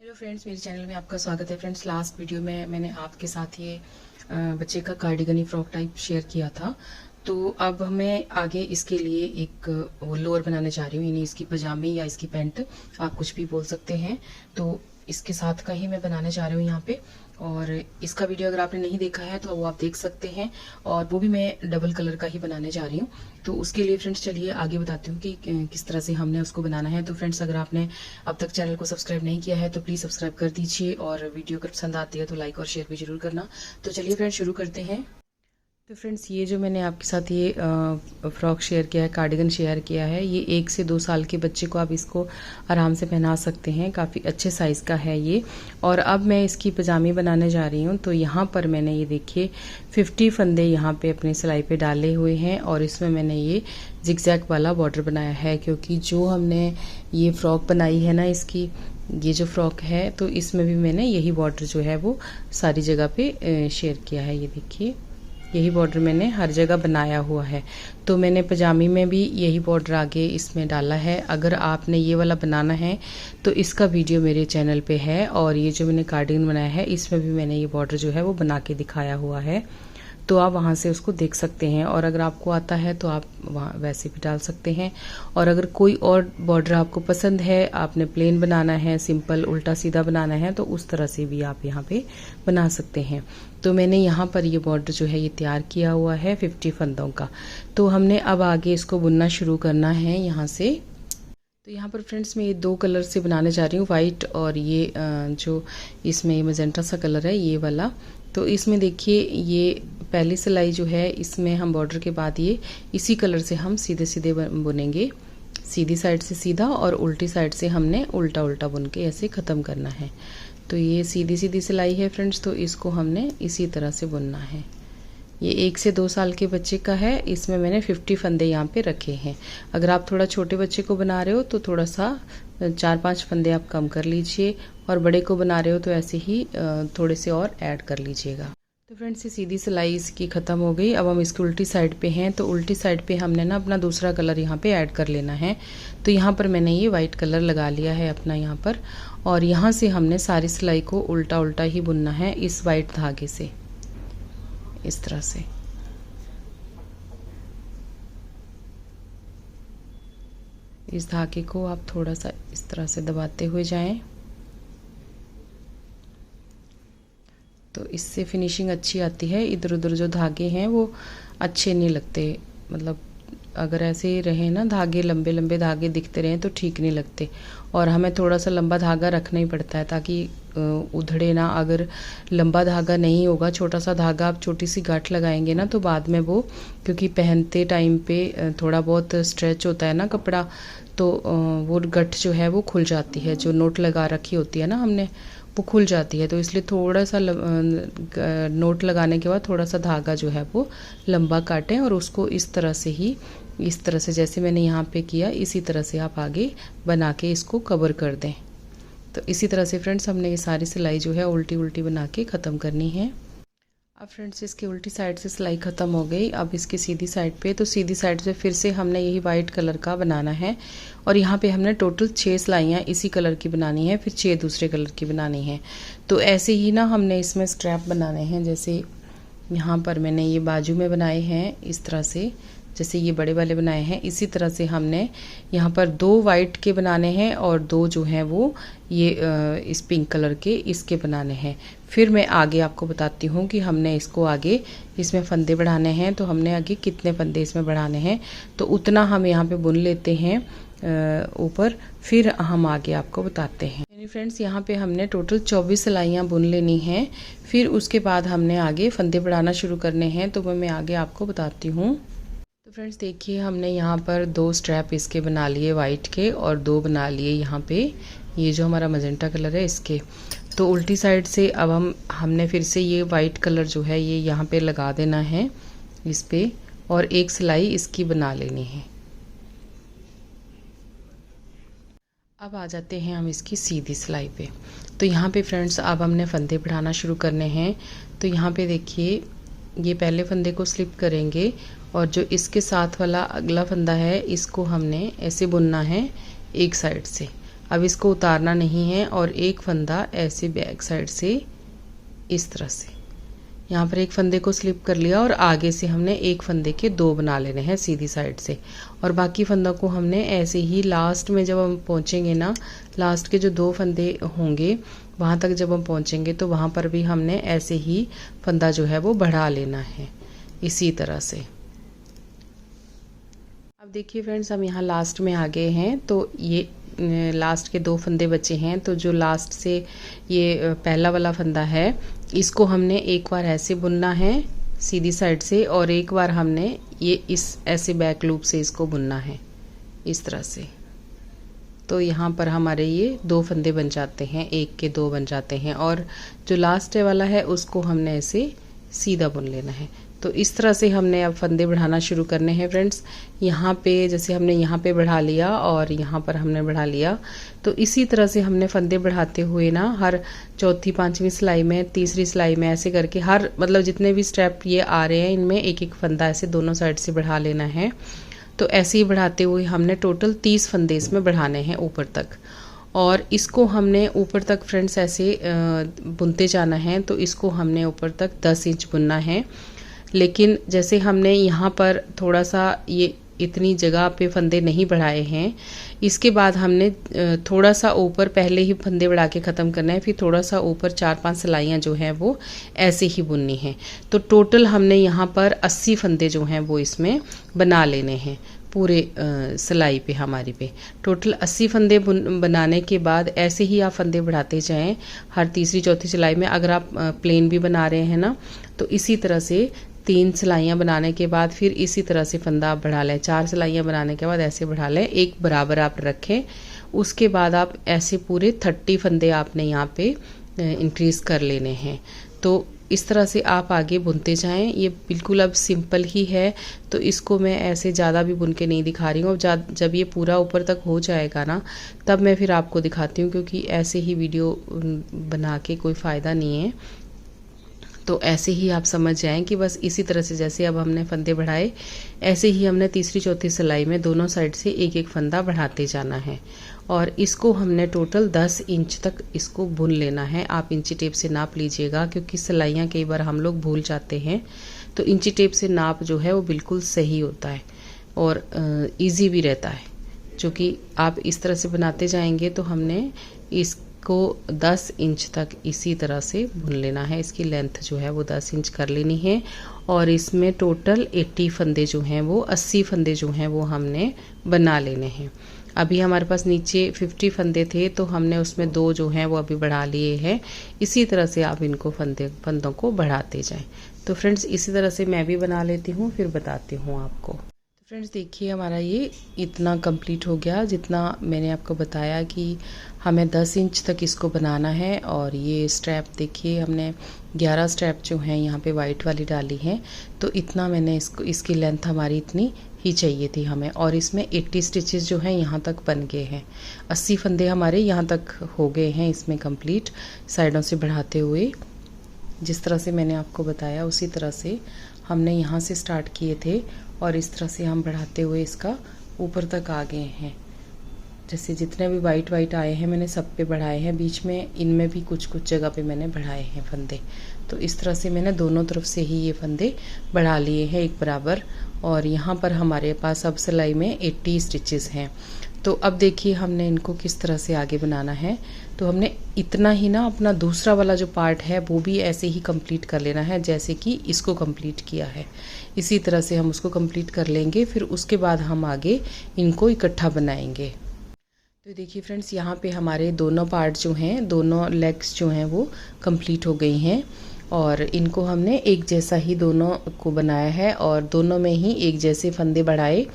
Hello friends, मेरे channel में आपका स्वागत है। फ्रेंड्स, लास्ट वीडियो में मैंने आपके साथ ये बच्चे का कार्डिगनी फ्रॉक टाइप शेयर किया था। तो अब मैं आगे इसके लिए एक वो लोअर बनाने जा रही हूँ, यानी इसकी पजामी या इसकी पैंट, आप कुछ भी बोल सकते हैं। तो इसके साथ का ही मैं बनाने जा रही हूँ यहाँ पे। और इसका वीडियो अगर आपने नहीं देखा है तो वो आप देख सकते हैं, और वो भी मैं डबल कलर का ही बनाने जा रही हूँ। तो उसके लिए फ्रेंड्स चलिए आगे बताती हूँ कि किस तरह से हमने उसको बनाना है। तो फ्रेंड्स, अगर आपने अब तक चैनल को सब्सक्राइब नहीं किया है तो प्लीज़ सब्सक्राइब कर दीजिए, और वीडियो अगर पसंद आती है तो लाइक और शेयर भी जरूर करना। तो चलिए फ्रेंड्स शुरू करते हैं। तो फ्रेंड्स, ये जो मैंने आपके साथ ये फ्रॉक शेयर किया है, कार्डिगन शेयर किया है, ये 1 से 2 साल के बच्चे को आप इसको आराम से पहना सकते हैं। काफ़ी अच्छे साइज़ का है ये। और अब मैं इसकी पजामी बनाने जा रही हूँ। तो यहाँ पर मैंने ये देखिए 50 फंदे यहाँ पे अपने सिलाई पे डाले हुए हैं, और इसमें मैंने ये जिगजैग वाला बॉर्डर बनाया है, क्योंकि जो हमने ये फ्रॉक बनाई है ना, इसकी ये जो फ्रॉक है, तो इसमें भी मैंने यही बॉर्डर जो है वो सारी जगह पे शेयर किया है। ये देखिए, यही बॉर्डर मैंने हर जगह बनाया हुआ है। तो मैंने पजामी में भी यही बॉर्डर आगे इसमें डाला है। अगर आपने ये वाला बनाना है तो इसका वीडियो मेरे चैनल पे है, और ये जो मैंने कार्डिगन बनाया है इसमें भी मैंने ये बॉर्डर जो है वो बना के दिखाया हुआ है। तो आप वहाँ से उसको देख सकते हैं, और अगर आपको आता है तो आप वहाँ वैसे भी डाल सकते हैं। और अगर कोई और बॉर्डर आपको पसंद है, आपने प्लेन बनाना है, सिंपल उल्टा सीधा बनाना है, तो उस तरह से भी आप यहाँ पे बना सकते हैं। तो मैंने यहाँ पर ये बॉर्डर जो है ये तैयार किया हुआ है 50 फंदों का। तो हमने अब आगे इसको बुनना शुरू करना है यहाँ से। तो यहाँ पर फ्रेंड्स मैं ये 2 कलर से बनाने जा रही हूँ, वाइट और ये जो इसमें मजेंटा सा कलर है ये वाला। तो इसमें देखिए, ये पहली सिलाई जो है इसमें हम बॉर्डर के बाद ये इसी कलर से हम सीधे सीधे बुनेंगे। सीधी साइड से सीधा और उल्टी साइड से हमने उल्टा उल्टा बुन के ऐसे ख़त्म करना है। तो ये सीधी सीधी सिलाई है फ्रेंड्स, तो इसको हमने इसी तरह से बुनना है। ये 1 से 2 साल के बच्चे का है। इसमें मैंने 50 फंदे यहाँ पे रखे हैं। अगर आप थोड़ा छोटे बच्चे को बना रहे हो तो थोड़ा सा 4-5 फंदे आप कम कर लीजिए, और बड़े को बना रहे हो तो ऐसे ही थोड़े से और ऐड कर लीजिएगा। तो फ्रेंड्स, ये सीधी सिलाई इसकी ख़त्म हो गई। अब हम इसकी उल्टी साइड पे हैं, तो उल्टी साइड पे हमने ना अपना दूसरा कलर यहाँ पे ऐड कर लेना है। तो यहाँ पर मैंने ये वाइट कलर लगा लिया है अपना यहाँ पर, और यहाँ से हमने सारी सिलाई को उल्टा उल्टा ही बुनना है इस वाइट धागे से, इस तरह से। इस धागे को आप थोड़ा सा इस तरह से दबाते हुए जाएं, तो इससे फिनिशिंग अच्छी आती है। इधर उधर जो धागे हैं वो अच्छे नहीं लगते, मतलब अगर ऐसे ही रहे ना, धागे लंबे लंबे धागे दिखते रहे तो ठीक नहीं लगते। और हमें थोड़ा सा लंबा धागा रखना ही पड़ता है ताकि उधड़े ना। अगर लंबा धागा नहीं होगा, छोटा सा धागा आप छोटी सी गांठ लगाएंगे ना, तो बाद में वो, क्योंकि पहनते टाइम पे थोड़ा बहुत स्ट्रेच होता है ना कपड़ा, तो वो गठ जो है वो खुल जाती है। जो नोट लगा रखी होती है ना हमने, वो खुल जाती है। तो इसलिए थोड़ा सा नोट लगाने के बाद थोड़ा सा धागा जो है वो लंबा काटें, और उसको इस तरह से ही, इस तरह से जैसे मैंने यहाँ पे किया, इसी तरह से आप आगे बना के इसको कवर कर दें। तो इसी तरह से फ्रेंड्स हमने ये सारी सिलाई जो है उल्टी उल्टी बना के ख़त्म करनी है। अब फ्रेंड्स, इसकी उल्टी साइड से सिलाई ख़त्म हो गई। अब इसकी सीधी साइड पे, तो सीधी साइड से फिर से हमने यही वाइट कलर का बनाना है, और यहाँ पे हमने टोटल 6 सिलाइयाँ इसी कलर की बनानी है, फिर 6 दूसरे कलर की बनानी है। तो ऐसे ही ना हमने इसमें स्ट्रैप बनाने हैं। जैसे यहाँ पर मैंने ये बाजू में बनाए हैं इस तरह से, जैसे ये बड़े वाले बनाए हैं, इसी तरह से हमने यहाँ पर 2 वाइट के बनाने हैं, और 2 जो हैं वो ये इस पिंक कलर के इसके बनाने हैं। फिर मैं आगे आपको बताती हूँ कि हमने इसको आगे इसमें फंदे बढ़ाने हैं, तो हमने आगे कितने फंदे इसमें बढ़ाने हैं, तो उतना हम यहाँ पे बुन लेते हैं ऊपर, फिर हम आगे आपको बताते हैं। यानी फ्रेंड्स, यहाँ पे हमने टोटल 24 सिलाइयाँ बुन लेनी हैं। फिर उसके बाद हमने आगे फंदे बढ़ाना शुरू करने हैं, तो मैं आगे आपको बताती हूँ। तो फ्रेंड्स देखिए, हमने यहाँ पर 2 स्ट्रैप इसके बना लिए वाइट के, और 2 बना लिए यहाँ पे ये जो हमारा मजेंटा कलर है इसके। तो उल्टी साइड से अब हमने फिर से ये वाइट कलर जो है ये यहाँ पे लगा देना है इस पे, और एक सिलाई इसकी बना लेनी है। अब आ जाते हैं हम इसकी सीधी सिलाई पे। तो यहाँ पे फ्रेंड्स अब हमने फंदे बढ़ाना शुरू करने हैं। तो यहाँ पे देखिए, ये पहले फंदे को स्लिप करेंगे, और जो इसके साथ वाला अगला फंदा है इसको हमने ऐसे बुनना है एक साइड से। अब इसको उतारना नहीं है और एक फंदा ऐसे बैक साइड से इस तरह से यहाँ पर एक फंदे को स्लिप कर लिया और आगे से हमने एक फंदे के 2 बना लेने हैं सीधी साइड से, और बाकी फंदों को हमने ऐसे ही लास्ट में जब हम पहुँचेंगे ना, लास्ट के जो 2 फंदे होंगे वहाँ तक जब हम पहुँचेंगे तो वहाँ पर भी हमने ऐसे ही फंदा जो है वो बढ़ा लेना है इसी तरह से। अब देखिए फ्रेंड्स, हम यहाँ लास्ट में आ गए हैं, तो ये लास्ट के 2 फंदे बचे हैं। तो जो लास्ट से ये पहला वाला फंदा है, इसको हमने एक बार ऐसे बुनना है सीधी साइड से, और एक बार हमने ये इस ऐसे बैक लूप से इसको बुनना है इस तरह से। तो यहाँ पर हमारे ये 2 फंदे बन जाते हैं, 1 के 2 बन जाते हैं, और जो लास्ट वाला है उसको हमने ऐसे सीधा बुन लेना है। तो इस तरह से हमने अब फंदे बढ़ाना शुरू करने हैं फ्रेंड्स। यहाँ पे जैसे हमने यहाँ पे बढ़ा लिया और यहाँ पर हमने बढ़ा लिया, तो इसी तरह से हमने फंदे बढ़ाते हुए ना हर चौथी 5वीं सिलाई में, तीसरी सिलाई में ऐसे करके हर मतलब जितने भी स्टेप ये आ रहे हैं इनमें एक एक फंदा ऐसे दोनों साइड से बढ़ा लेना है। तो ऐसे ही बढ़ाते हुए हमने टोटल 30 फंदे इसमें बढ़ाने हैं ऊपर तक, और इसको हमने ऊपर तक फ्रेंड्स ऐसे बुनते जाना है। तो इसको हमने ऊपर तक 10 इंच बुनना है, लेकिन जैसे हमने यहाँ पर थोड़ा सा ये इतनी जगह पे फंदे नहीं बढ़ाए हैं, इसके बाद हमने थोड़ा सा ऊपर पहले ही फंदे बढ़ा के ख़त्म करना है, फिर थोड़ा सा ऊपर 4-5 सिलाइयाँ जो हैं वो ऐसे ही बुननी है। तो टोटल हमने यहाँ पर 80 फंदे जो हैं वो इसमें बना लेने हैं पूरे सिलाई पे, हमारी पे टोटल 80 फंदे बनाने के बाद ऐसे ही आप फंदे बढ़ाते जाएं हर तीसरी चौथी सिलाई में। अगर आप प्लेन भी बना रहे हैं ना, तो इसी तरह से 3 सिलाइयाँ बनाने के बाद फिर इसी तरह से फंदा आप बढ़ा लें। 4 सिलाइयाँ बनाने के बाद ऐसे बढ़ा लें, एक बराबर आप रखें। उसके बाद आप ऐसे पूरे 30 फंदे आपने यहाँ पे इंक्रीज़ कर लेने हैं। तो इस तरह से आप आगे बुनते जाएं। ये बिल्कुल अब सिंपल ही है, तो इसको मैं ऐसे ज़्यादा भी बुन के नहीं दिखा रही हूँ। अब जब ये पूरा ऊपर तक हो जाएगा ना, तब मैं फिर आपको दिखाती हूँ, क्योंकि ऐसे ही वीडियो बना के कोई फ़ायदा नहीं है। तो ऐसे ही आप समझ जाएं कि बस इसी तरह से जैसे अब हमने फंदे बढ़ाए, ऐसे ही हमने तीसरी चौथी सिलाई में दोनों साइड से एक एक फंदा बढ़ाते जाना है, और इसको हमने टोटल 10 इंच तक इसको बुन लेना है। आप इंची टेप से नाप लीजिएगा, क्योंकि सिलाइयाँ कई बार हम लोग भूल जाते हैं। तो इंची टेप से नाप जो है वो बिल्कुल सही होता है और ईजी भी रहता है। क्योंकि आप इस तरह से बनाते जाएंगे तो हमने इसको 10 इंच तक इसी तरह से बुन लेना है। इसकी लेंथ जो है वो 10 इंच कर लेनी है, और इसमें टोटल 80 फंदे जो हैं वो 80 फंदे जो हैं वो हमने बना लेने हैं। अभी हमारे पास नीचे 50 फंदे थे, तो हमने उसमें 2 जो हैं वो अभी बढ़ा लिए हैं। इसी तरह से आप इनको फंदों को बढ़ाते जाएं। तो फ्रेंड्स, इसी तरह से मैं भी बना लेती हूँ, फिर बताती हूँ आपको। तो फ्रेंड्स देखिए, हमारा ये इतना कंप्लीट हो गया, जितना मैंने आपको बताया कि हमें 10 इंच तक इसको बनाना है। और ये स्ट्रैप देखिए, हमने 11 स्ट्रैप जो हैं यहाँ पे वाइट वाली डाली हैं। तो इतना मैंने इसकी लेंथ हमारी इतनी ही चाहिए थी हमें, और इसमें 80 स्टिचेस जो हैं यहाँ तक बन गए हैं। 80 फंदे हमारे यहाँ तक हो गए हैं इसमें कंप्लीट, साइडों से बढ़ाते हुए। जिस तरह से मैंने आपको बताया उसी तरह से हमने यहाँ से स्टार्ट किए थे, और इस तरह से हम बढ़ाते हुए इसका ऊपर तक आ गए हैं। जैसे जितने भी वाइट आए हैं मैंने सब पे बढ़ाए हैं, बीच में इनमें भी कुछ जगह पे मैंने बढ़ाए हैं फंदे। तो इस तरह से मैंने दोनों तरफ से ही ये फंदे बढ़ा लिए हैं एक बराबर। और यहाँ पर हमारे पास अब सिलाई में 80 स्टिचेस हैं। तो अब देखिए हमने इनको किस तरह से आगे बनाना है। तो हमने इतना ही ना अपना दूसरा वाला जो पार्ट है वो भी ऐसे ही कंप्लीट कर लेना है, जैसे कि इसको कंप्लीट किया है। इसी तरह से हम उसको कंप्लीट कर लेंगे, फिर उसके बाद हम आगे इनको इकट्ठा बनाएंगे। तो देखिए फ्रेंड्स, यहाँ पे हमारे दोनों पार्ट जो हैं, दोनों लेग्स जो हैं वो कंप्लीट हो गई हैं, और इनको हमने एक जैसा ही दोनों को बनाया है, और दोनों में ही एक जैसे फंदे बढ़ाए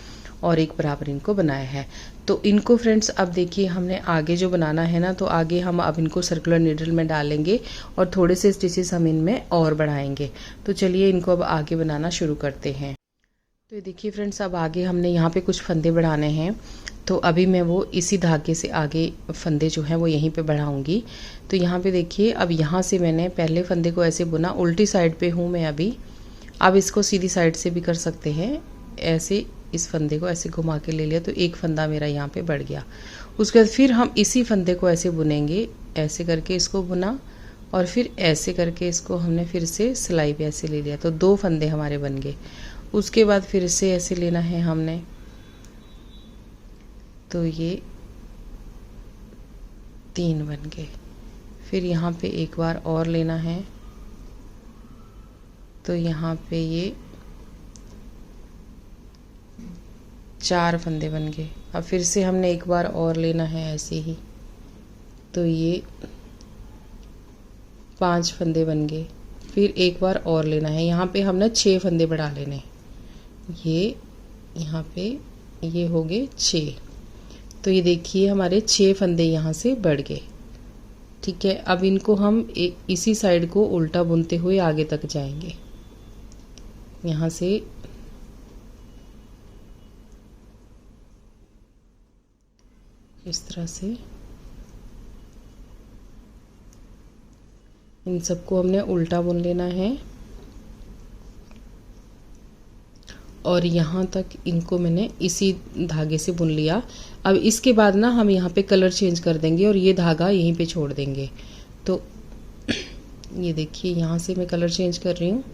और एक बराबर इनको बनाया है। तो इनको फ्रेंड्स अब देखिए हमने आगे जो बनाना है ना, तो आगे हम अब इनको सर्कुलर नीडल में डालेंगे और थोड़े से स्टिचेस हम इनमें और बढ़ाएंगे। तो चलिए इनको अब आगे बनाना शुरू करते हैं। तो देखिए फ्रेंड्स, अब आगे हमने यहाँ पे कुछ फंदे बढ़ाने हैं। तो अभी मैं वो इसी धागे से आगे फंदे जो हैं वो यहीं पे बढ़ाऊंगी। तो यहाँ पे देखिए, अब यहाँ से मैंने पहले फंदे को ऐसे बुना, उल्टी साइड पे हूँ मैं अभी। अब इसको सीधी साइड से भी कर सकते हैं, ऐसे इस फंदे को ऐसे घुमा के ले लिया तो एक फंदा मेरा यहाँ पे बढ़ गया। उसके बाद फिर हम इसी फंदे को ऐसे बुनेंगे, ऐसे करके इसको बुना और फिर ऐसे करके इसको हमने फिर से सिलाई पे ऐसे ले लिया तो 2 फंदे हमारे बन गए। उसके बाद फिर से ऐसे लेना है हमने, तो ये 3 बन गए। फिर यहाँ पे एक बार और लेना है, तो यहाँ पे ये 4 फंदे बन गए। अब फिर से हमने एक बार और लेना है ऐसे ही, तो ये 5 फंदे बन गए। फिर एक बार और लेना है, यहाँ पे हमने 6 फंदे बढ़ा लेने हैं। ये यहाँ पे ये हो गए 6, तो ये देखिए हमारे 6 फंदे यहाँ से बढ़ गए। ठीक है, अब इनको हम इसी साइड को उल्टा बुनते हुए आगे तक जाएंगे। यहाँ से इस तरह से इन सबको हमने उल्टा बुन लेना है और यहाँ तक इनको मैंने इसी धागे से बुन लिया। अब इसके बाद ना हम यहाँ पे कलर चेंज कर देंगे और ये धागा यहीं पे छोड़ देंगे। तो ये देखिए यहाँ से मैं कलर चेंज कर रही हूँ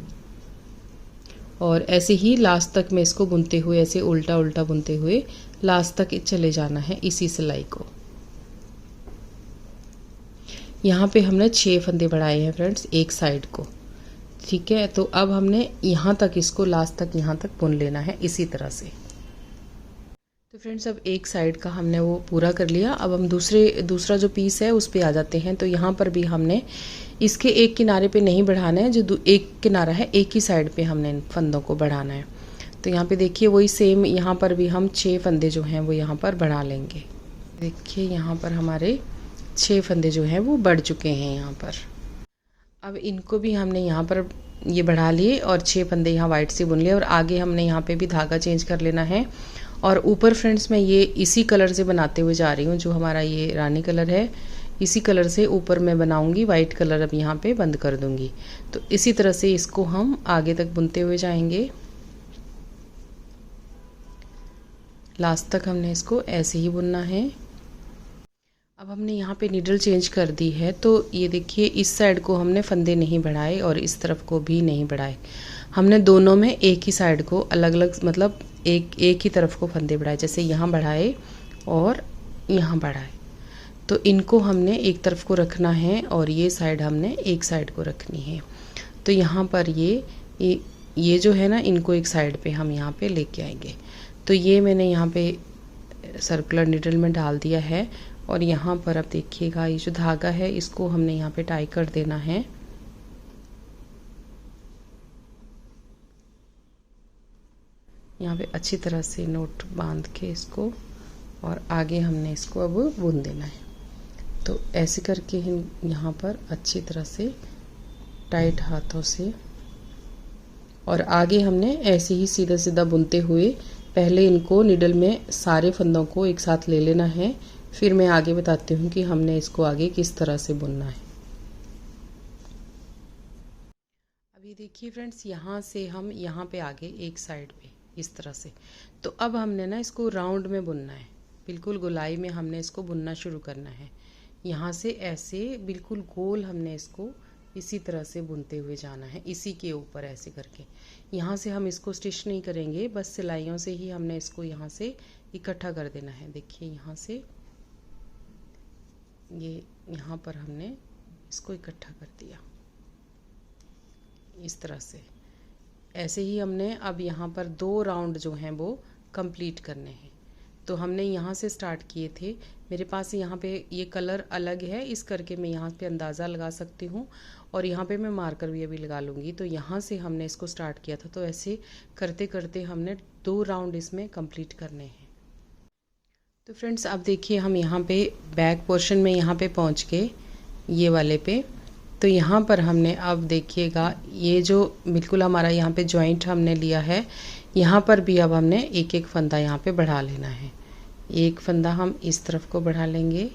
और ऐसे ही लास्ट तक मैं इसको बुनते हुए ऐसे उल्टा उल्टा बुनते हुए लास्ट तक चले जाना है इसी सिलाई को। यहाँ पे हमने 6 फंदे बढ़ाए हैं फ्रेंड्स एक साइड को। ठीक है, तो अब हमने यहाँ तक इसको लास्ट तक यहाँ तक बुन लेना है इसी तरह से। तो फ्रेंड्स अब एक साइड का हमने वो पूरा कर लिया। अब हम दूसरा जो पीस है उस पे आ जाते हैं। तो यहाँ पर भी हमने इसके एक किनारे पे नहीं बढ़ाना है, जो एक किनारा है एक ही साइड पे हमने इन फंदों को बढ़ाना है। तो यहाँ पे देखिए वही सेम यहाँ पर भी हम 6 फंदे जो हैं वो यहाँ पर बढ़ा लेंगे। देखिए यहाँ पर हमारे 6 फंदे जो हैं वो बढ़ चुके हैं यहाँ पर। अब इनको भी हमने यहाँ पर ये बढ़ा लिए और 6 फंदे यहाँ वाइट से बुन लिए और आगे हमने यहाँ पे भी धागा चेंज कर लेना है। और ऊपर फ्रेंड्स मैं ये इसी कलर से बनाते हुए जा रही हूँ, जो हमारा ये रानी कलर है इसी कलर से ऊपर मैं बनाऊंगी। वाइट कलर अब यहाँ पे बंद कर दूंगी। तो इसी तरह से इसको हम आगे तक बुनते हुए जाएंगे। लास्ट तक हमने इसको ऐसे ही बुनना है। अब हमने यहाँ पे नीडल चेंज कर दी है, तो ये देखिए इस साइड को हमने फंदे नहीं बढ़ाए और इस तरफ को भी नहीं बढ़ाए। हमने दोनों में एक ही साइड को अलग अलग मतलब एक ही तरफ को फंदे बढ़ाए, जैसे यहाँ बढ़ाए और यहाँ बढ़ाए। तो इनको हमने एक तरफ को रखना है और ये साइड हमने एक साइड को रखनी है। तो यहाँ पर ये जो है ना, इनको एक साइड पे हम यहाँ पे लेके आएंगे। तो ये मैंने यहाँ पे सर्कुलर नीडल में डाल दिया है और यहाँ पर अब देखिएगा ये जो धागा है इसको हमने यहाँ पे टाई कर देना है। यहाँ पे अच्छी तरह से नोट बांध के इसको और आगे हमने इसको अब बुन देना है। तो ऐसे करके हम यहाँ पर अच्छी तरह से टाइट हाथों से और आगे हमने ऐसे ही सीधा सीधा बुनते हुए पहले इनको निडल में सारे फंदों को एक साथ ले लेना है। फिर मैं आगे बताती हूँ कि हमने इसको आगे किस तरह से बुनना है। अभी देखिए फ्रेंड्स यहाँ से हम यहाँ पे आगे एक साइड पे इस तरह से। तो अब हमने ना इसको राउंड में बुनना है, बिल्कुल गोलाई में हमने इसको बुनना शुरू करना है। यहाँ से ऐसे बिल्कुल गोल हमने इसको इसी तरह से बुनते हुए जाना है, इसी के ऊपर ऐसे करके। यहाँ से हम इसको स्टिच नहीं करेंगे, बस सिलाइयों से ही हमने इसको यहाँ से इकट्ठा कर देना है। देखिए यहाँ से ये यहाँ पर हमने इसको इकट्ठा कर दिया इस तरह से। ऐसे ही हमने अब यहाँ पर 2 राउंड जो हैं वो कंप्लीट करने हैं। तो हमने यहाँ से स्टार्ट किए थे। मेरे पास यहाँ पे ये कलर अलग है, इस करके मैं यहाँ पे अंदाज़ा लगा सकती हूँ और यहाँ पे मैं मार्कर भी अभी लगा लूँगी। तो यहाँ से हमने इसको स्टार्ट किया था, तो ऐसे करते करते हमने 2 राउंड इसमें कंप्लीट करने हैं। तो फ्रेंड्स अब देखिए हम यहाँ पे बैक पोर्शन में यहाँ पे पहुँच गए ये वाले पे। तो यहाँ पर हमने अब देखिएगा ये जो बिल्कुल हमारा यहाँ पे जॉइंट हमने लिया है, यहाँ पर भी अब हमने एक एक फंदा यहाँ पे बढ़ा लेना है। एक फंदा हम इस तरफ को बढ़ा लेंगे,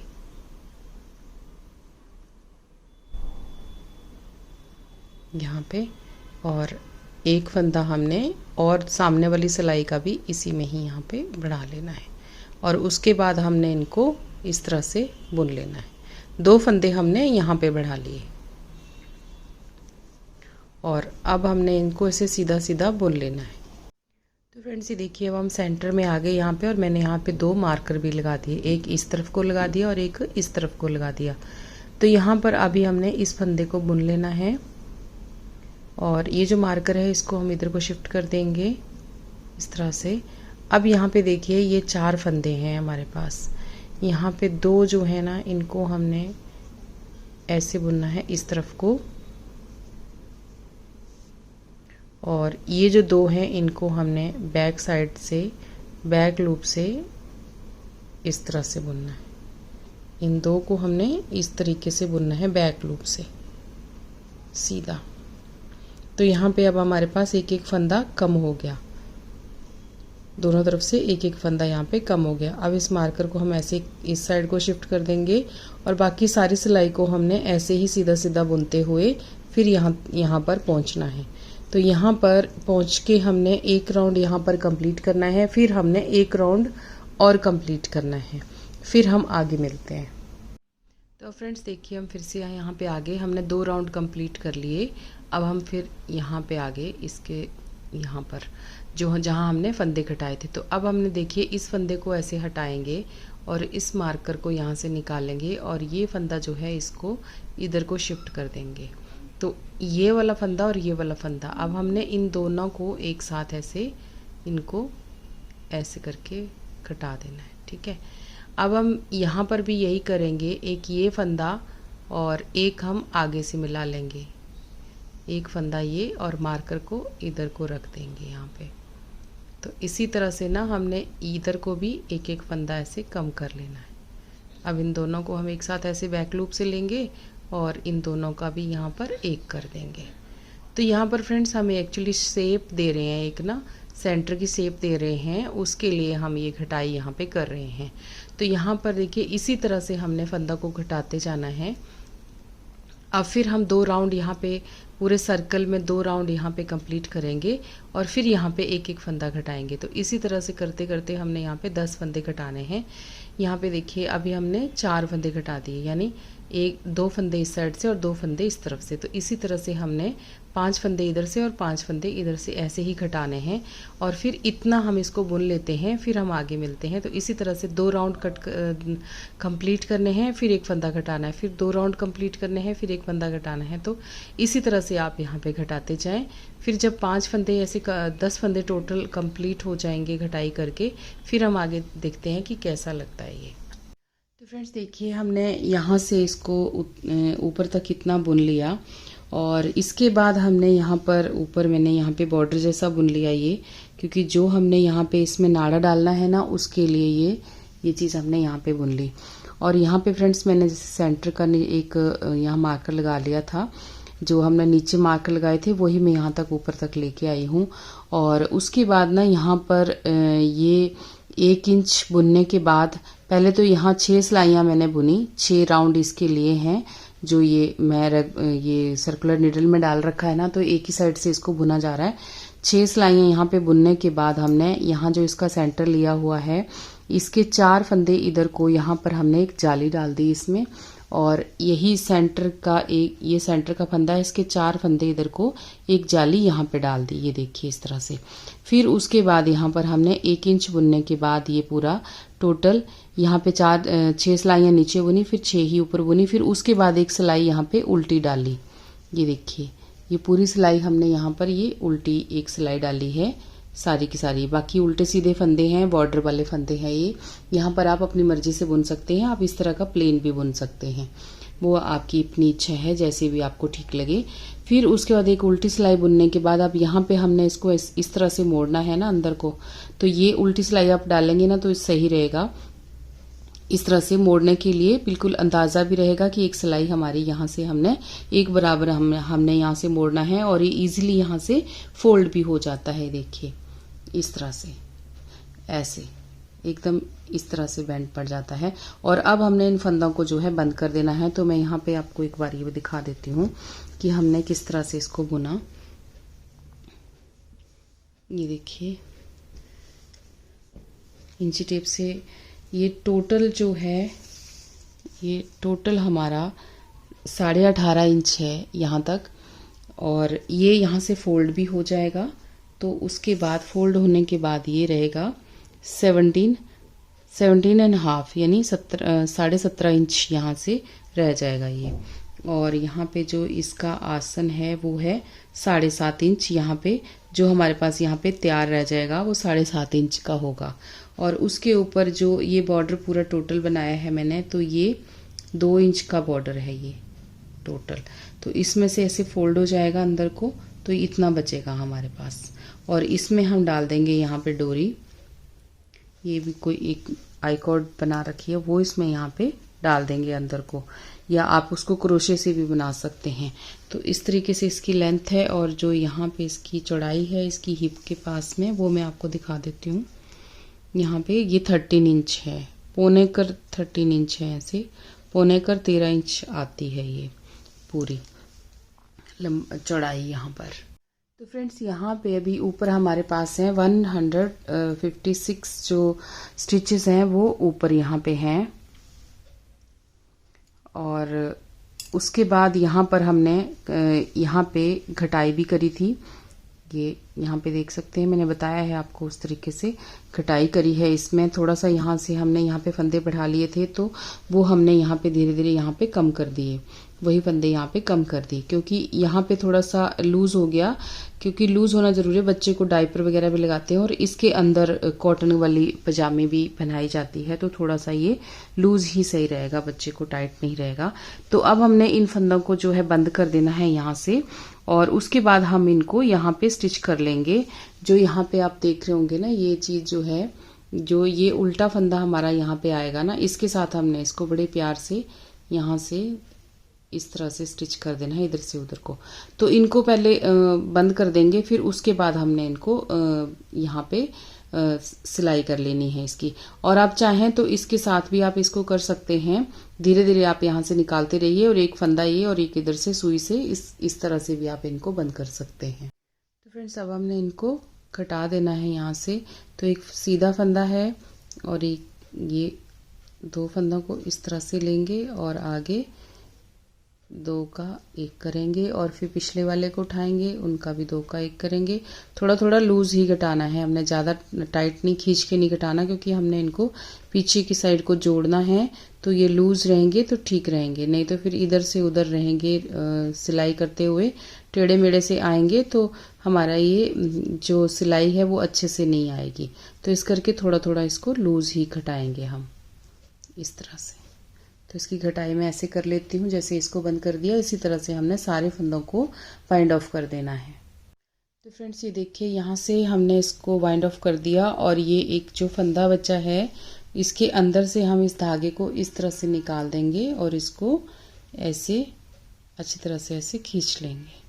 यहाँ पे, और एक फंदा हमने और सामने वाली सिलाई का भी इसी में ही यहाँ पे बढ़ा लेना है और उसके बाद हमने इनको इस तरह से बुन लेना है। 2 फंदे हमने यहाँ पे बढ़ा लिए और अब हमने इनको ऐसे सीधा सीधा बुन लेना है। तो फ्रेंड्स ये देखिए अब हम सेंटर में आ गए यहाँ पे और मैंने यहाँ पे 2 मार्कर भी लगा दिए, एक इस तरफ को लगा दिया और एक इस तरफ को लगा दिया। तो यहाँ पर अभी हमने इस फंदे को बुन लेना है और ये जो मार्कर है इसको हम इधर को शिफ्ट कर देंगे इस तरह से। अब यहाँ पे देखिए ये 4 फंदे हैं हमारे पास, यहाँ पे 2 जो है ना इनको हमने ऐसे बुनना है इस तरफ को और ये जो 2 हैं इनको हमने बैक साइड से बैक लूप से इस तरह से बुनना है। इन 2 को हमने इस तरीके से बुनना है बैक लूप से सीधा। तो यहाँ पे अब हमारे पास एक एक फंदा कम हो गया, दोनों तरफ से एक एक फंदा यहाँ पे कम हो गया। अब इस मार्कर को हम ऐसे इस साइड को शिफ्ट कर देंगे और बाकी सारी सिलाई को हमने ऐसे ही सीधा सीधा बुनते हुए फिर यहाँ पर पहुँचना है। तो यहाँ पर पहुँच के हमने एक राउंड यहाँ पर कंप्लीट करना है, फिर हमने एक राउंड और कंप्लीट करना है, फिर हम आगे मिलते हैं। तो फ्रेंड्स देखिए हम फिर से यहाँ पे आगे हमने 2 राउंड कंप्लीट कर लिए। अब हम फिर यहाँ पे आगे इसके यहाँ पर जो जहाँ हमने फंदे घटाए थे, तो अब हमने देखिए इस फंदे को ऐसे हटाएंगे और इस मार्कर को यहाँ से निकालेंगे और ये फंदा जो है इसको इधर को शिफ्ट कर देंगे। तो ये वाला फंदा और ये वाला फंदा अब हमने इन दोनों को एक साथ ऐसे इनको ऐसे करके घटा देना है, ठीक है। अब हम यहाँ पर भी यही करेंगे, एक ये फंदा और एक हम आगे से मिला लेंगे, एक फंदा ये और मार्कर को इधर को रख देंगे यहाँ पे। तो इसी तरह से ना हमने इधर को भी एक एक फंदा ऐसे कम कर लेना है। अब इन दोनों को हम एक साथ ऐसे बैक लूप से लेंगे और इन दोनों का भी यहाँ पर एक कर देंगे। तो यहाँ पर फ्रेंड्स हमें एक्चुअली शेप दे रहे हैं, एक ना सेंटर की शेप दे रहे हैं, उसके लिए हम ये घटाई यहाँ पे कर रहे हैं। तो यहाँ पर देखिए इसी तरह से हमने फंदा को घटाते जाना है। अब फिर हम 2 राउंड यहाँ पे पूरे सर्कल में 2 राउंड यहाँ पे कंप्लीट करेंगे और फिर यहाँ पे एक एक फंदा घटाएंगे। तो इसी तरह से करते करते हमने यहाँ पे 10 फंदे घटाने हैं। यहाँ पे देखिए अभी हमने 4 फंदे घटा दिए, यानी 2 फंदे इस साइड से और 2 फंदे इस तरफ से। तो इसी तरह से हमने 5 फंदे इधर से और 5 फंदे इधर से ऐसे ही घटाने हैं और फिर इतना हम इसको बुन लेते हैं, फिर हम आगे मिलते हैं। तो इसी तरह से 2 राउंड कंप्लीट करने हैं, फिर एक फंदा घटाना है, फिर 2 राउंड कंप्लीट करने हैं, फिर एक फंदा घटाना है। तो इसी तरह से आप यहाँ पे घटाते जाएं। फिर जब 5 फंदे ऐसे 10 फंदे टोटल कंप्लीट हो जाएंगे घटाई करके, फिर हम आगे देखते हैं कि कैसा लगता है ये। तो फ्रेंड्स देखिए हमने यहाँ से इसको ऊपर तक इतना बुन लिया और इसके बाद हमने यहाँ पर ऊपर मैंने यहाँ पे बॉर्डर जैसा बुन लिया ये, क्योंकि जो हमने यहाँ पे इसमें नाड़ा डालना है ना उसके लिए ये चीज़ हमने यहाँ पे बुन ली। और यहाँ पे फ्रेंड्स मैंने जैसे सेंटर का एक यहाँ मार्कर लगा लिया था, जो हमने नीचे मार्कर लगाए थे वही मैं यहाँ तक ऊपर तक लेके आई हूँ। और उसके बाद ना यहाँ पर ये 1 इंच बुनने के बाद पहले तो यहाँ 6 सिलाइयाँ मैंने बुनी, 6 राउंड इसके लिए हैं जो ये सर्कुलर नीडल में डाल रखा है ना, तो एक ही साइड से इसको बुना जा रहा है। 6 सिलाइयाँ यहाँ पे बुनने के बाद हमने यहाँ जो इसका सेंटर लिया हुआ है इसके 4 फंदे इधर को यहाँ पर हमने एक जाली डाल दी इसमें, और यही सेंटर का ये सेंटर का फंदा है, इसके 4 फंदे इधर को एक जाली यहाँ पे डाल दी, ये देखिए इस तरह से। फिर उसके बाद यहाँ पर हमने 1 इंच बुनने के बाद ये पूरा टोटल यहाँ पे 6 सिलाइयाँ नीचे बुनी, फिर 6 ही ऊपर बुनी, फिर उसके बाद एक सिलाई यहाँ पे उल्टी डाली। ये देखिए ये पूरी सिलाई हमने यहाँ पर ये उल्टी एक सिलाई डाली है सारी की सारी। बाकी उल्टे सीधे फंदे हैं, बॉर्डर वाले फंदे हैं ये। यहाँ पर आप अपनी मर्जी से बुन सकते हैं, आप इस तरह का प्लेन भी बुन सकते हैं, वो आपकी अपनी इच्छा है, जैसे भी आपको ठीक लगे। फिर उसके बाद एक उल्टी सिलाई बुनने के बाद अब यहाँ पे हमने इसको इस तरह से मोड़ना है ना अंदर को, तो ये उल्टी सिलाई आप डालेंगे ना तो सही रहेगा। इस तरह से मोड़ने के लिए बिल्कुल अंदाजा भी रहेगा कि एक सिलाई हमारी यहाँ से हमने एक बराबर हमने यहाँ से मोड़ना है, और ये इजीली यहाँ से फोल्ड भी हो जाता है। देखिए इस तरह से ऐसे एकदम इस तरह से बैंड पड़ जाता है। और अब हमने इन फंदों को जो है बंद कर देना है। तो मैं यहाँ पे आपको एक बार ये दिखा देती हूँ कि हमने किस तरह से इसको बुना। ये देखिए इंची टेप से ये टोटल जो है, ये टोटल हमारा 18.5 इंच है यहाँ तक। और ये यहाँ से फोल्ड भी हो जाएगा, तो उसके बाद फोल्ड होने के बाद ये रहेगा 17.5 यानी 17.5 इंच यहाँ से रह जाएगा ये। और यहाँ पे जो इसका आसन है वो है 7.5 इंच। यहाँ पे जो हमारे पास यहाँ पे तैयार रह जाएगा वो 7.5 इंच का होगा। और उसके ऊपर जो ये बॉर्डर पूरा टोटल बनाया है मैंने, तो ये 2 इंच का बॉर्डर है ये टोटल। तो इसमें से ऐसे फोल्ड हो जाएगा अंदर को, तो इतना बचेगा हमारे पास। और इसमें हम डाल देंगे यहाँ पे डोरी। ये भी कोई एक आई कॉर्ड बना रखी है, वो इसमें यहाँ पे डाल देंगे अंदर को, या आप उसको क्रोशे से भी बना सकते हैं। तो इस तरीके से इसकी लेंथ है। और जो यहाँ पे इसकी चौड़ाई है इसकी हिप के पास में, वो मैं आपको दिखा देती हूँ। यहाँ पे ये 13 इंच है, पौने कर 13 इंच है, ऐसे पौने कर 13 इंच आती है ये पूरी चौड़ाई यहाँ पर। तो फ्रेंड्स यहाँ पे अभी ऊपर हमारे पास हैं 156 जो स्टिचेस हैं वो ऊपर यहाँ पे हैं। और उसके बाद यहाँ पर हमने यहाँ पे घटाई भी करी थी। ये यहाँ पे देख सकते हैं, मैंने बताया है आपको उस तरीके से घटाई करी है। इसमें थोड़ा सा यहाँ से हमने यहाँ पे फंदे बढ़ा लिए थे, तो वो हमने यहाँ पे धीरे धीरे यहाँ पे कम कर दिए, वही फंदे यहाँ पे कम कर दिए, क्योंकि यहाँ पे थोड़ा सा लूज हो गया। क्योंकि लूज होना जरूरी है, बच्चे को डायपर वगैरह भी लगाते हैं और इसके अंदर कॉटन वाली पजामे भी पहनाई जाती है, तो थोड़ा सा ये लूज ही सही रहेगा, बच्चे को टाइट नहीं रहेगा। तो अब हमने इन फंदों को जो है बंद कर देना है यहाँ से। और उसके बाद हम इनको यहाँ पे स्टिच कर लेंगे। जो यहाँ पे आप देख रहे होंगे ना, ये चीज जो है, जो ये उल्टा फंदा हमारा यहाँ पे आएगा ना, इसके साथ हमने इसको बड़े प्यार से यहाँ से इस तरह से स्टिच कर देना है, इधर से उधर को। तो इनको पहले बंद कर देंगे, फिर उसके बाद हमने इनको यहाँ पे सिलाई कर लेनी है इसकी। और आप चाहें तो इसके साथ भी आप इसको कर सकते हैं। धीरे धीरे आप यहाँ से निकालते रहिए, और एक फंदा ये और एक इधर से सुई से इस तरह से भी आप इनको बंद कर सकते हैं। तो फ्रेंड्स अब हमने इनको कटा देना है यहाँ से। तो एक सीधा फंदा है और एक ये 2 फंदों को इस तरह से लेंगे और आगे 2 का 1 करेंगे, और फिर पिछले वाले को उठाएंगे, उनका भी 2 का 1 करेंगे। थोड़ा थोड़ा लूज ही घटाना है हमने, ज़्यादा टाइट नहीं खींच के नहीं घटाना, क्योंकि हमने इनको पीछे की साइड को जोड़ना है। तो ये लूज रहेंगे तो ठीक रहेंगे, नहीं तो फिर इधर से उधर रहेंगे सिलाई करते हुए, टेढ़े मेढ़े से आएंगे तो हमारा ये जो सिलाई है वो अच्छे से नहीं आएगी। तो इस करके थोड़ा थोड़ा इसको लूज ही घटाएंगे हम इस तरह से। तो इसकी घटाई मैं ऐसे कर लेती हूँ, जैसे इसको बंद कर दिया, इसी तरह से हमने सारे फंदों को वाइंड ऑफ कर देना है। तो फ्रेंड्स ये देखिए, यहाँ से हमने इसको वाइंड ऑफ कर दिया, और ये एक जो फंदा बचा है इसके अंदर से हम इस धागे को इस तरह से निकाल देंगे, और इसको ऐसे अच्छी तरह से ऐसे खींच लेंगे।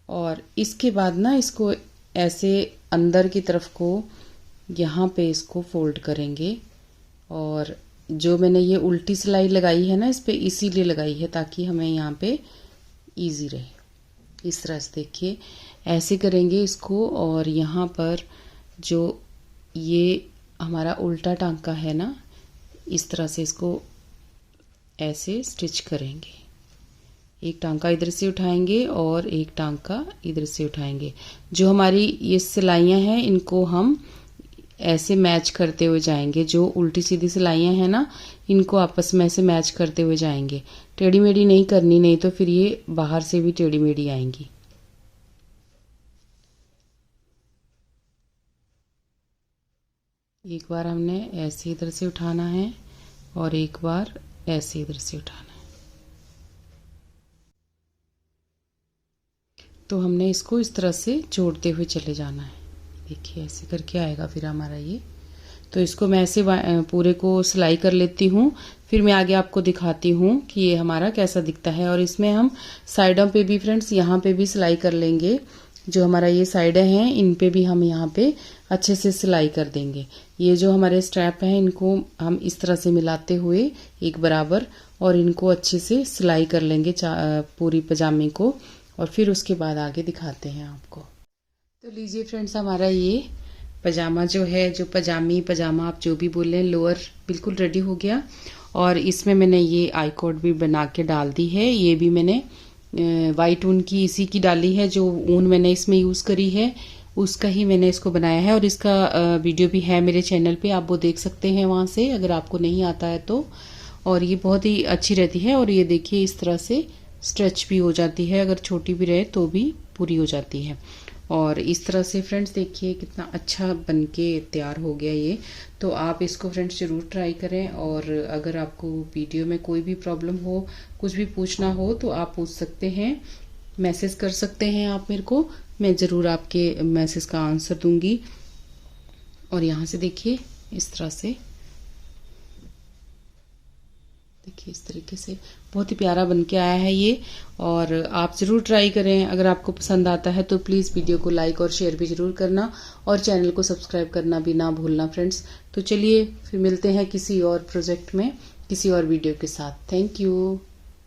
और इसके बाद ना इसको ऐसे अंदर की तरफ को यहाँ पे इसको फोल्ड करेंगे। और जो मैंने ये उल्टी सिलाई लगाई है ना इस पे, इसीलिए लगाई है ताकि हमें यहाँ पे इजी रहे। इस तरह से देखिए ऐसे करेंगे इसको, और यहाँ पर जो ये हमारा उल्टा टांका है ना, इस तरह से इसको ऐसे स्टिच करेंगे। एक टांका इधर से उठाएंगे और एक टांका इधर से उठाएंगे। जो हमारी ये सिलाइयाँ हैं इनको हम ऐसे मैच करते हुए जाएंगे। जो उल्टी सीधी सिलाइयाँ हैं ना, इनको आपस में ऐसे मैच करते हुए जाएंगे। टेढ़ी मेढ़ी नहीं करनी, नहीं तो फिर ये बाहर से भी टेढ़ी मेढ़ी आएंगी। एक बार हमने ऐसे इधर से उठाना है और एक बार ऐसे इधर से उठाना है। तो हमने इसको इस तरह से जोड़ते हुए चले जाना है। देखिए ऐसे करके आएगा फिर हमारा ये। तो इसको मैं ऐसे पूरे को सिलाई कर लेती हूँ, फिर मैं आगे आपको दिखाती हूँ कि ये हमारा कैसा दिखता है। और इसमें हम साइडों पे भी फ्रेंड्स यहाँ पे भी सिलाई कर लेंगे। जो हमारा ये साइडें हैं इन पे भी हम यहाँ पे अच्छे से सिलाई कर देंगे। ये जो हमारे स्ट्रैप हैं इनको हम इस तरह से मिलाते हुए एक बराबर, और इनको अच्छे से सिलाई कर लेंगे पूरी पजामे को। और फिर उसके बाद आगे दिखाते हैं आपको। तो लीजिए फ्रेंड्स, हमारा ये पजामा जो है, जो पजामा आप जो भी बोल रहे हैं, लोअर बिल्कुल रेडी हो गया। और इसमें मैंने ये आई कोड भी बना के डाल दी है। ये भी मैंने वाइट ऊन की इसी की डाली है, जो ऊन मैंने इसमें यूज़ करी है उसका ही मैंने इसको बनाया है। और इसका वीडियो भी है मेरे चैनल पे, आप वो देख सकते हैं वहाँ से, अगर आपको नहीं आता है तो। और ये बहुत ही अच्छी रहती है। और ये देखिए इस तरह से स्ट्रेच भी हो जाती है, अगर छोटी भी रहे तो भी पूरी हो जाती है। और इस तरह से फ्रेंड्स देखिए कितना अच्छा बनके तैयार हो गया ये। तो आप इसको फ्रेंड्स ज़रूर ट्राई करें। और अगर आपको वीडियो में कोई भी प्रॉब्लम हो, कुछ भी पूछना हो, तो आप पूछ सकते हैं, मैसेज कर सकते हैं आप मेरे को, मैं ज़रूर आपके मैसेज का आंसर दूंगी। और यहाँ से देखिए इस तरह से, देखिए इस तरीके से बहुत ही प्यारा बन के आया है ये। और आप ज़रूर ट्राई करें। अगर आपको पसंद आता है तो प्लीज़ वीडियो को लाइक और शेयर भी ज़रूर करना, और चैनल को सब्सक्राइब करना भी ना भूलना फ्रेंड्स। तो चलिए फिर मिलते हैं किसी और प्रोजेक्ट में, किसी और वीडियो के साथ। Thank you.